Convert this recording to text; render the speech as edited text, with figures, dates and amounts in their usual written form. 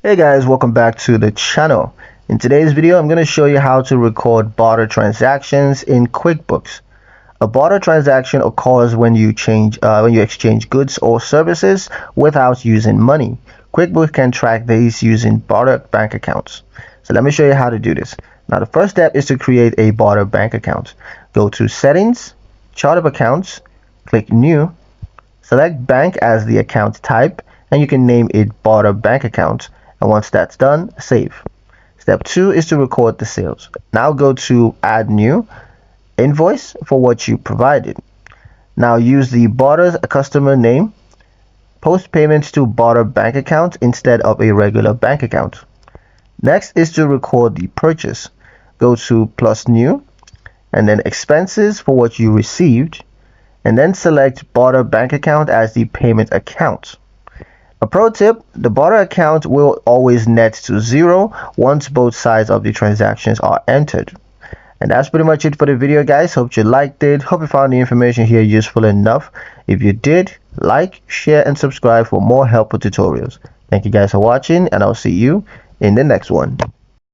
Hey guys, welcome back to the channel. In today's video, I'm going to show you how to record barter transactions in QuickBooks. A barter transaction occurs when you exchange goods or services without using money. QuickBooks can track these using barter bank accounts. So let me show you how to do this. Now the first step is to create a barter bank account. Go to Settings, Chart of Accounts, click New, select Bank as the account type, and you can name it Barter Bank Account. And once that's done, save. Step 2 is to record the sales. Now go to Add New, Invoice for what you provided. Now use the barter's customer name. Post payments to barter bank account instead of a regular bank account. Next is to record the purchase. Go to Plus New, and then Expenses for what you received, and then select barter bank account as the payment account. A pro tip, the barter account will always net to 0 once both sides of the transactions are entered. And that's pretty much it for the video, guys. Hope you liked it. Hope you found the information here useful enough. If you did, like, share, and subscribe for more helpful tutorials. Thank you guys for watching, and I'll see you in the next one.